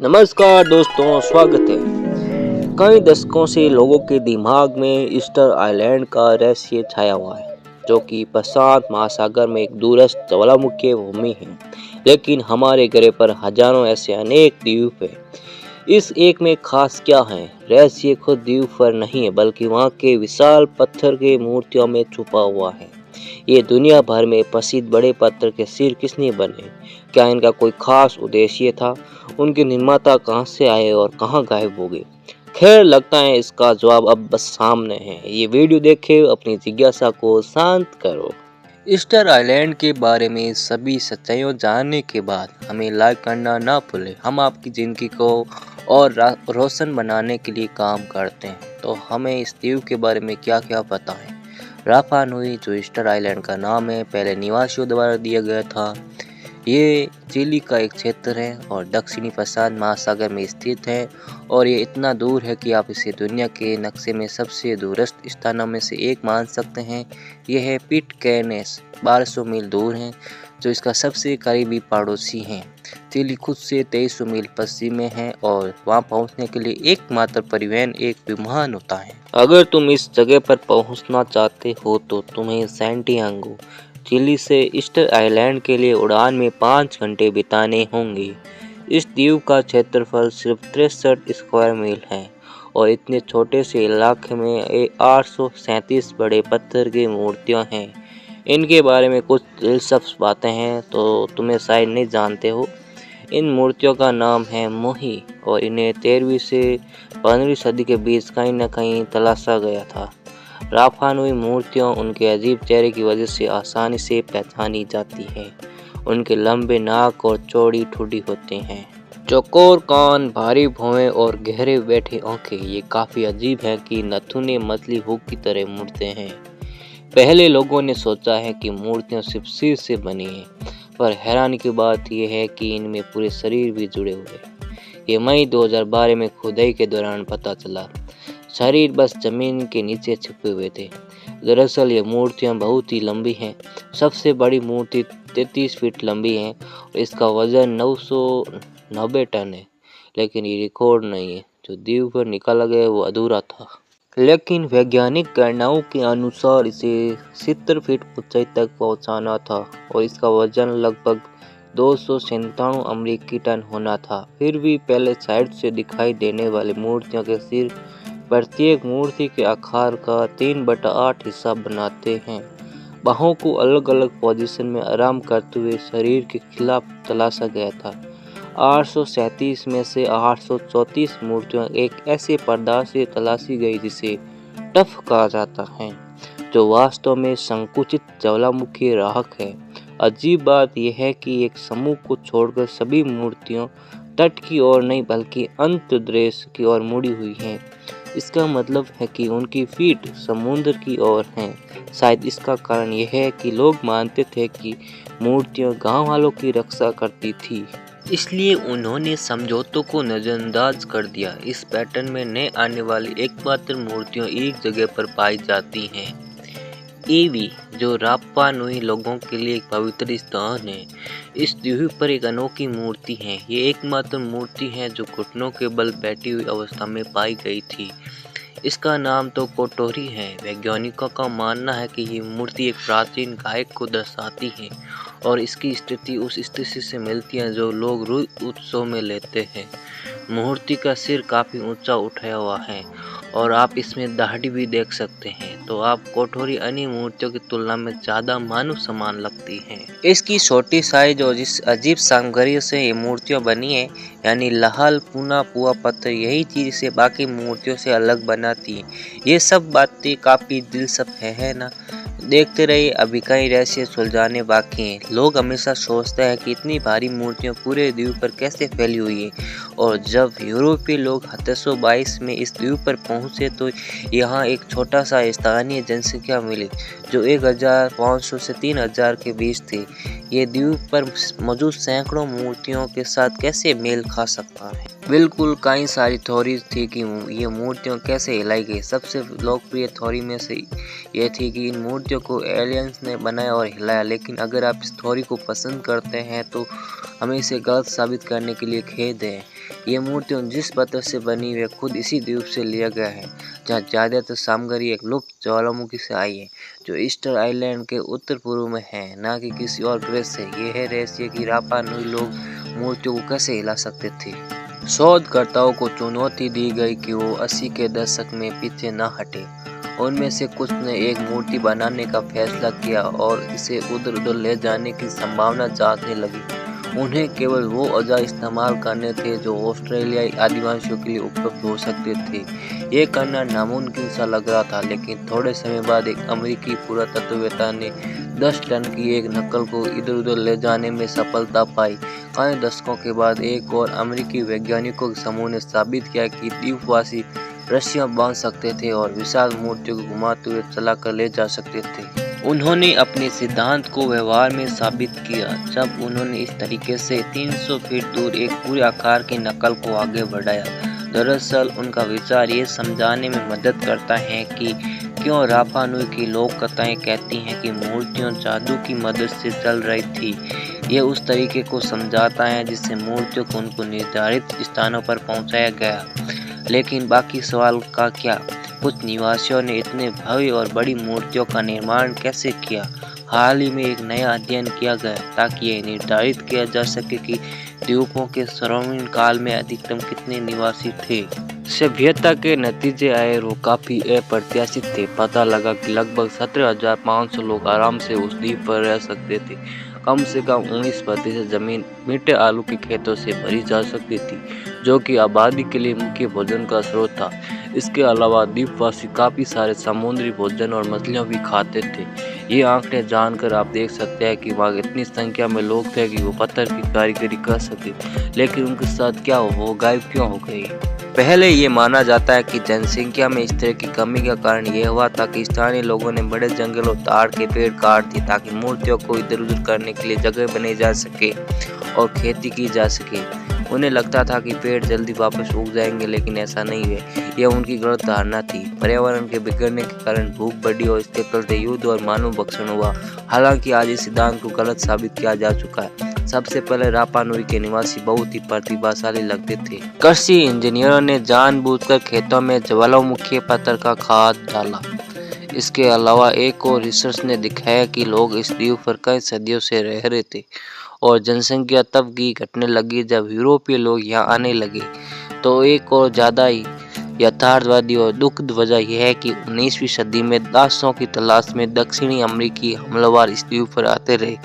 नमस्कार दोस्तों, स्वागत है। कई दशकों से लोगों के दिमाग में ईस्टर आइलैंड का रहस्य छाया हुआ है, जो कि प्रशांत महासागर में एक दूरस्थ ज्वालामुखी भूमि है। लेकिन हमारे ग्रह पर हजारों ऐसे अनेक द्वीप हैं। इस एक में खास क्या है? रहस्य खुद द्वीप पर नहीं है, बल्कि वहाँ के विशाल पत्थर के मूर्तियों में छुपा हुआ है। ये दुनिया भर में प्रसिद्ध बड़े पत्थर के सिर किसने बने? क्या इनका कोई खास उद्देश्य था? उनके निर्माता कहाँ से आए और कहाँ गायब हो गए? खैर, लगता है इसका जवाब अब बस सामने है। ये वीडियो देखे, अपनी जिज्ञासा को शांत करो। ईस्टर आइलैंड के बारे में सभी सच्चाइयों जानने के बाद हमें लाइक करना ना भूलें। हम आपकी ज़िंदगी को और रोशन बनाने के लिए काम करते हैं। तो हमें इस द्वीप के बारे में क्या क्या पता है? रापा नुई, जो ईस्टर आइलैंड का नाम है, पहले निवासियों द्वारा दिया गया था। ये चिली का एक क्षेत्र है और दक्षिणी प्रशांत महासागर में स्थित है, और ये इतना दूर है कि आप इसे दुनिया के नक्शे में सबसे दूरस्थ स्थानों में से एक मान सकते हैं। यह है पिटकैनेस, 1200 मील दूर है, जो इसका सबसे करीबी पड़ोसी है। चिली खुद से 2300 मील पश्चिम में है और वहां पहुंचने के लिए एकमात्र परिवहन एक विमान होता है। अगर तुम इस जगह पर पहुंचना चाहते हो तो तुम्हें सैंटियागो, चिली से ईस्टर आइलैंड के लिए उड़ान में 5 घंटे बिताने होंगे। इस द्वीप का क्षेत्रफल सिर्फ 63 स्क्वायर मील है और इतने छोटे से इलाके में 837 बड़े पत्थर की मूर्तियां हैं। इनके बारे में कुछ दिलचस्प बातें हैं तो तुम्हें शायद नहीं जानते हो। इन मूर्तियों का नाम है मोही और इन्हें 13वीं से 15वीं सदी के बीच कहीं न कहीं तलाशा गया था। रापा नुई मूर्तियाँ उनके अजीब चेहरे की वजह से आसानी से पहचानी जाती हैं। उनके लंबे नाक और चौड़ी ठुड्डी होते हैं, चौकोर कान, भारी भौहें और गहरे बैठे आंखें। ये काफ़ी अजीब है कि नथुने मछली हुक की तरह मुड़ते हैं। पहले लोगों ने सोचा है कि मूर्तियाँ सिर्फ सिर से बनी हैं, पर हैरानी की बात यह है कि इनमें पूरे शरीर भी जुड़े हुए हैं। ये मई 2012 में खुदाई के दौरान पता चला। शरीर बस जमीन के नीचे छुपे हुए थे। दरअसल ये मूर्तियाँ बहुत ही लंबी हैं। सबसे बड़ी मूर्ति 33 फीट लंबी है और इसका वजन 990 टन है। लेकिन ये रिकॉर्ड नहीं है। जो द्वीप पर निकाला गया वो अधूरा था। लेकिन वैज्ञानिक गणनाओं के अनुसार इसे 70 फीट ऊंचाई तक पहुंचाना था और इसका वजन लगभग 297 अमेरिकी टन होना था। फिर भी पहले साइड से दिखाई देने वाली मूर्तियों के सिर प्रत्येक मूर्ति के आकार का 3/8 हिस्सा बनाते हैं। बाहों को अलग अलग पोजीशन में आराम करते हुए शरीर के खिलाफ तलाशा गया था। 837 में से 834 मूर्तियां एक ऐसे पदार्थ से तलाशी गई जिसे टफ कहा जाता है, जो वास्तव में संकुचित ज्वालामुखी राख है। अजीब बात यह है कि एक समूह को छोड़कर सभी मूर्तियां तट की ओर नहीं बल्कि अंतर्देश की ओर मुड़ी हुई हैं। इसका मतलब है कि उनकी फीट समुद्र की ओर हैं। शायद इसका कारण यह है कि लोग मानते थे कि मूर्तियां गांव वालों की रक्षा करती थी, इसलिए उन्होंने समझौतों को नजरअंदाज कर दिया। इस पैटर्न में नए आने वाली एकमात्र मूर्तियां एक जगह पर पाई जाती हैं। ईवी, जो रापा नुई लोगों के लिए एक पवित्र स्थान है, इस द्वीप पर एक अनोखी मूर्ति है। ये एकमात्र मूर्ति है जो घुटनों के बल बैठी हुई अवस्था में पाई गई थी। इसका नाम तो कोटोरी है। वैज्ञानिकों का मानना है कि ये मूर्ति एक प्राचीन गायक को दर्शाती है और इसकी स्थिति उस स्थिति से मिलती है जो लोग रुई उत्सव में लेते हैं। मूर्ति का सिर काफ़ी ऊंचा उठाया हुआ है और आप इसमें दाढ़ी भी देख सकते हैं, तो आप कोठोरी अन्य मूर्तियों की तुलना में ज़्यादा मानव समान लगती हैं। इसकी छोटी साइज और जिस अजीब सामग्री से ये मूर्तियाँ बनी है, यानी लाहल पुना पुआ पत्थर, यही चीज़ इसे बाकी मूर्तियों से अलग बनाती है। ये सब बातें काफ़ी दिलचस्प है ना? देखते रहिए, अभी कई रहस्य सुलझाने बाकी हैं। लोग हमेशा सोचते हैं कि इतनी भारी मूर्तियां पूरे द्वीप पर कैसे फैली हुई हैं, और जब यूरोपीय लोग 1722 में इस द्वीप पर पहुंचे तो यहाँ एक छोटा सा स्थानीय जनसंख्या मिली जो 1500 से 3000 के बीच थी। ये द्वीप पर मौजूद सैकड़ों मूर्तियों के साथ कैसे मेल खा सकता है? बिल्कुल, कई सारी थ्योरी थी कि ये मूर्तियाँ कैसे हिलाई गई। सबसे लोकप्रिय थ्योरी में से यह थी कि इन मूर्तियों मूर्तियों को एलियंस ने बनाया और हिलाया। लेकिन अगर आप इस थ्योरी को पसंद करते हैं तो हमें इसे गलत साबित करने के लिए खेद है। ये मूर्तियाँ जिस पत्थर से बनी हुई है खुद इसी द्वीप से लिया गया है, जहाँ ज़्यादातर सामग्री एक लुप्त ज्वालामुखी से आई है, जो ईस्टर आइलैंड के उत्तर पूर्व में है, न कि किसी और ग्रह से। यह है रहस्य कि रापा नुई लोग मूर्तियों को कैसे हिला सकते थे। शोधकर्ताओं को चुनौती दी गई कि वो 80 के दशक में पीछे न हटे। उनमें से कुछ ने एक मूर्ति बनाने का फैसला किया और इसे उधर उधर ले जाने की संभावना जांचने लगी। उन्हें केवल वो औजार इस्तेमाल करने थे जो ऑस्ट्रेलियाई आदिवासियों के लिए उपलब्ध हो सकते थे। ये करना नामुमकिन सा लग रहा था, लेकिन थोड़े समय बाद एक अमेरिकी पुरातत्ववेत्ता ने 10 टन की एक नकल को इधर उधर ले जाने में सफलता पाई। कई दशकों के बाद एक और अमेरिकी वैज्ञानिकों के समूह ने साबित किया कि द्वीपवासी रस्सियां बांध सकते थे और विशाल मूर्तियों को घुमाते हुए चलाकर ले जा सकते थे। उन्होंने अपने सिद्धांत को व्यवहार में साबित किया जब उन्होंने इस तरीके से 300 फीट दूर एक पूरे आकार की नकल को आगे बढ़ाया। दरअसल उनका विचार ये समझाने में मदद करता है कि क्यों रापा नुई की लोक कथाएं कहती हैं कि मूर्तियां जादू की मदद से चल रही थी। ये उस तरीके को समझाता है जिससे मूर्तियों को उनको निर्धारित स्थानों पर पहुंचाया गया। लेकिन बाकी सवाल का क्या? कुछ निवासियों ने इतने भव्य और बड़ी मूर्तियों का निर्माण कैसे किया? हाल ही में एक नया अध्ययन किया गया ताकि यह निर्धारित किया जा सके कि द्वीपों के स्वर्णिम काल में अधिकतम कितने निवासी थे। सभ्यता के नतीजे आए और वो काफ़ी अप्रत्याशित थे। पता लगा कि लगभग 17,500 लोग आराम से उस द्वीप पर रह सकते थे। कम से कम 19% जमीन मीठे आलू के खेतों से भरी जा सकती थी, जो कि आबादी के लिए मुख्य भोजन का स्रोत था। इसके अलावा द्वीपवासी काफ़ी सारे समुद्री भोजन और मछलियाँ भी खाते थे। ये आंकड़े जानकर आप देख सकते हैं कि वहाँ इतनी संख्या में लोग थे कि वो पत्थर की कारीगरी कर सके। लेकिन उनके साथ क्या हुआ? वो गायब क्यों हो गई? पहले ये माना जाता है कि जनसंख्या में इस तरह की कमी का कारण ये हुआ था कि स्थानीय लोगों ने बड़े जंगलों ताड़ के पेड़ काट दिए ताकि मूर्तियों को इधर उधर करने के लिए जगह बनाई जा सके और खेती की जा सके। उन्हें लगता था कि पेड़ जल्दी वापस उग जाएंगे, लेकिन ऐसा नहीं है। यह उनकी गलत धारणा थी। पर्यावरण के बिगड़ने के कारण भूख बढ़ी और इसके चलते युद्ध और मानव भक्षण हुआ। हालांकि आज इस सिद्धांत को गलत साबित किया जा चुका है। सबसे पहले रापा नुई के निवासी बहुत ही प्रतिभाशाली लगते थे। कृषि इंजीनियरों ने जानबूझकर खेतों में ज्वालामुखी पत्थर का खाद डाला। इसके अलावा एक और रिसर्च ने दिखाया कि लोग इस द्वीप पर कई सदियों से रह रहे थे और जनसंख्या तब की घटने लगी जब यूरोपीय लोग यहाँ आने लगे। तो एक और ज़्यादा ही यथार्थवादी और दुखद वजह यह है कि 19वीं सदी में दासों की तलाश में दक्षिणी अमेरिकी हमलावर इस द्वीप पर आते रहे।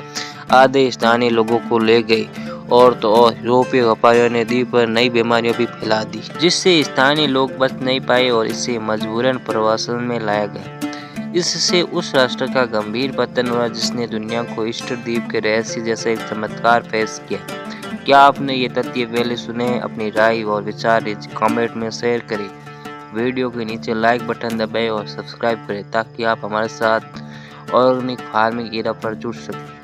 आधे स्थानीय लोगों को ले गए और तो और यूरोपीय व्यापारियों ने द्वीप पर नई बीमारियां भी फैला दी, जिससे स्थानीय लोग बच नहीं पाए और इसे मजबूरन प्रवासन में लाया गया। इससे उस राष्ट्र का गंभीर पतन हुआ जिसने दुनिया को ईस्टर द्वीप के रहस्य जैसा एक चमत्कार पेश किया। क्या आपने ये तथ्य पहले सुने? अपनी राय और विचार कमेंट में शेयर करें। वीडियो के नीचे लाइक बटन दबाएं और सब्सक्राइब करें ताकि आप हमारे साथ ऑर्गेनिक फार्मिंग एरा पर जुड़ सकें।